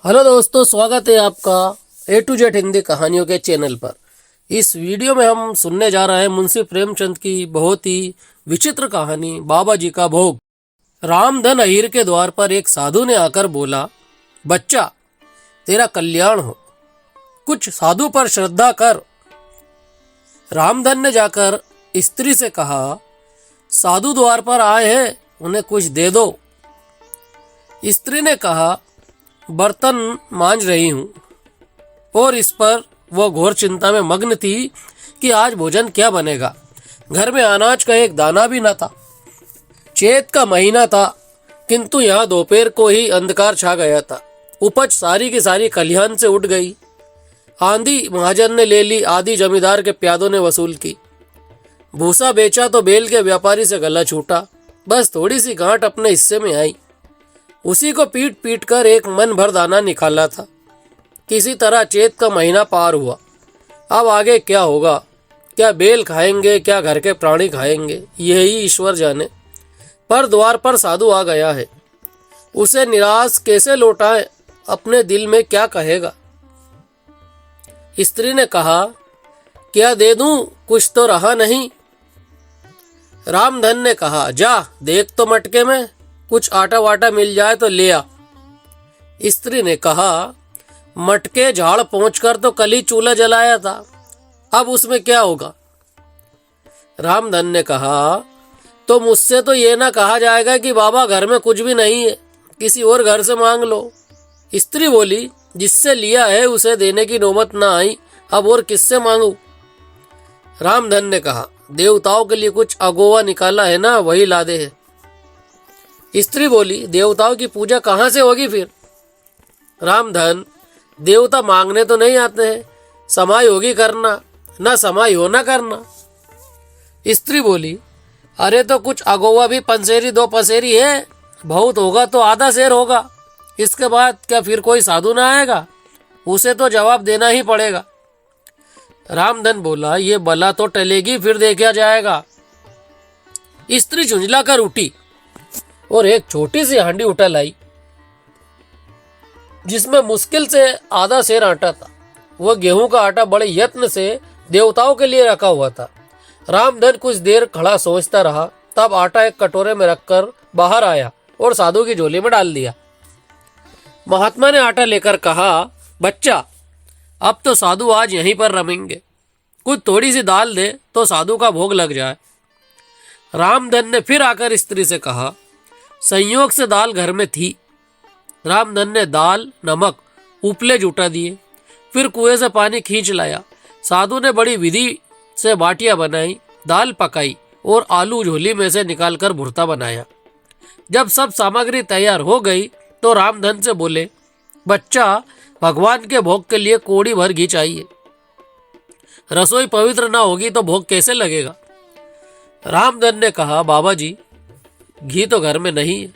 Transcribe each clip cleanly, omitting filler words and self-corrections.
Hello दोस्तों, स्वागत है आपका ए टू जेड हिंदी कहानियों के चैनल पर। इस वीडियो में हम सुनने जा रहे हैं मुंशी प्रेमचंद की बहुत ही विचित्र कहानी बाबा जी का भोग। रामधन अहीर के द्वार पर एक साधु ने आकर बोला, बच्चा तेरा कल्याण हो, कुछ साधु पर श्रद्धा कर। रामधन ने जाकर स्त्री से कहा, साधु द्वार पर आए हैं, उन्हें कुछ दे दो। स्त्री ने कहा, बर्तन मांज रही हूं। और इस पर वह घोर चिंता में मग्न थी कि आज भोजन क्या बनेगा। घर में अनाज का एक दाना भी न था। चैत का महीना था, किंतु यहाँ दोपहर को ही अंधकार छा गया था। उपज सारी की सारी खलिहान से उठ गई। आंधी महाजन ने ले ली, आधी जमींदार के प्यादों ने वसूल की। भूसा बेचा तो बेल के व्यापारी से गला छूटा। बस थोड़ी सी गांठ अपने हिस्से में आई, उसी को पीट पीट कर एक मन भर दाना निकाला था। किसी तरह चैत का महीना पार हुआ। अब आगे क्या होगा, क्या बेल खाएंगे, क्या घर के प्राणी खाएंगे, यही ईश्वर जाने। पर द्वार पर साधु आ गया है, उसे निराश कैसे लौटाए, अपने दिल में क्या कहेगा। स्त्री ने कहा, क्या दे दूं, कुछ तो रहा नहीं। रामधन ने कहा, जा देख तो मटके में कुछ आटा वाटा मिल जाए तो ले आ। स्त्री ने कहा, मटके झाड़ पहुंचकर तो कल ही चूल्हा जलाया था, अब उसमें क्या होगा। रामधन ने कहा, तो मुझसे तो ये ना कहा जाएगा कि बाबा घर में कुछ भी नहीं है, किसी और घर से मांग लो। स्त्री बोली, जिससे लिया है उसे देने की नौबत ना आई, अब और किससे मांगू। रामधन ने कहा, देवताओं के लिए कुछ अगोवा निकाला है ना, वही लादे है। स्त्री बोली, देवताओं की पूजा कहाँ से होगी फिर। रामधन, देवता मांगने तो नहीं आते हैं, समाई होगी करना, ना समाई हो ना करना। स्त्री बोली, अरे तो कुछ अगोवा भी पंसेरी दो पसेरी है, बहुत होगा तो आधा शेर होगा, इसके बाद क्या फिर कोई साधु ना आएगा, उसे तो जवाब देना ही पड़ेगा। रामधन बोला, ये बला तो टलेगी, फिर देखा जाएगा। स्त्री झुंझला कर उठी और एक छोटी सी हांडी उठा लाई, जिसमें मुश्किल से आधा सेर आटा था। वह गेहूं का आटा बड़े यत्न से देवताओं के लिए रखा हुआ था। रामधन कुछ देर खड़ा सोचता रहा, तब आटा एक कटोरे में रखकर बाहर आया और साधु की झोली में डाल दिया। महात्मा ने आटा लेकर कहा, बच्चा अब तो साधु आज यहीं पर रमेंगे, कुछ थोड़ी सी दाल दे तो साधु का भोग लग जाए। रामधन ने फिर आकर स्त्री से कहा, संयोग से दाल घर में थी। रामधन ने दाल नमक उपले जुटा दिए, फिर कुएं से पानी खींच लाया। साधु ने बड़ी विधि से बाटियां बनाई, दाल पकाई और आलू झोली में से निकालकर भुर्ता बनाया। जब सब सामग्री तैयार हो गई तो रामधन से बोले, बच्चा भगवान के भोग के लिए कोड़ी भर घी चाहिए, रसोई पवित्र ना होगी तो भोग कैसे लगेगा। रामधन ने कहा, बाबा जी घी तो घर में नहीं है।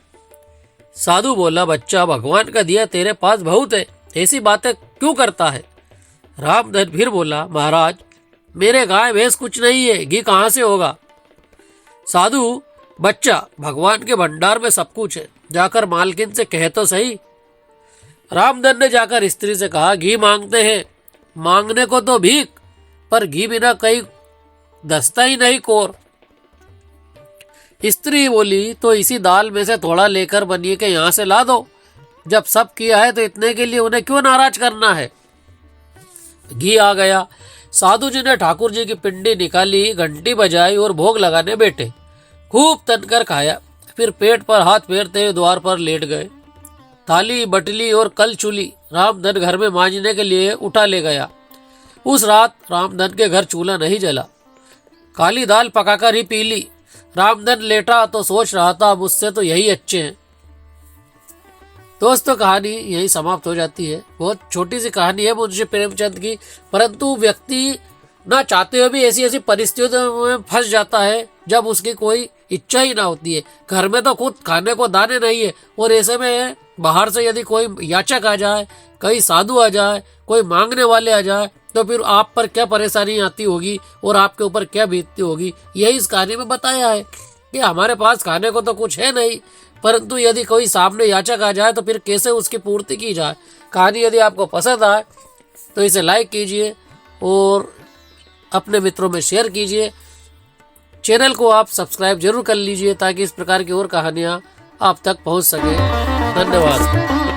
साधु बोला, बच्चा भगवान का दिया तेरे पास बहुत है, ऐसी बातें क्यों करता है। रामधन फिर बोला, महाराज मेरे गाय भैंस कुछ नहीं है, घी कहाँ से होगा। साधु, बच्चा भगवान के भंडार में सब कुछ है, जाकर मालकिन से कह तो सही। रामधन ने जाकर स्त्री से कहा, घी मांगते हैं, मांगने को तो भीख, पर घी बिना कहीं दस्ता ही नहीं कोर। स्त्री बोली, तो इसी दाल में से थोड़ा लेकर बनिए के यहाँ से ला दो, जब सब किया है तो इतने के लिए उन्हें क्यों नाराज करना है। घी आ गया। साधु जी ने ठाकुर जी की पिंडी निकाली, घंटी बजाई और भोग लगाने बैठे। खूब तनकर खाया, फिर पेट पर हाथ फेरते हुए द्वार पर लेट गए। थाली बटली और कल चूल्ही रामधन घर में मांजने के लिए उठा ले गया। उस रात रामधन के घर चूल्हा नहीं जला, काली दाल पकाकर ही पी ली। रामधन लेटा तो सोच रहा था, मुझसे तो यही अच्छे हैं। दोस्तों, कहानी यही समाप्त हो जाती है। बहुत छोटी सी कहानी है मुंशी प्रेमचंद की, परंतु व्यक्ति ना चाहते हुए भी ऐसी ऐसी परिस्थितियों में फंस जाता है जब उसकी कोई इच्छा ही ना होती है। घर में तो खुद खाने को दाने नहीं है, और ऐसे में बाहर से यदि कोई याचक आ जाए, कहीं साधु आ जाए, कोई मांगने वाले आ जाए, तो फिर आप पर क्या परेशानी आती होगी और आपके ऊपर क्या बीतती होगी, यही इस कहानी में बताया है। कि हमारे पास खाने को तो कुछ है नहीं, परंतु यदि कोई सामने याचक आ जाए तो फिर कैसे उसकी पूर्ति की जाए। कहानी यदि आपको पसंद आए तो इसे लाइक कीजिए और अपने मित्रों में शेयर कीजिए। चैनल को आप सब्सक्राइब जरूर कर लीजिए ताकि इस प्रकार की और कहानियाँ आप तक पहुँच सके। धन्यवाद।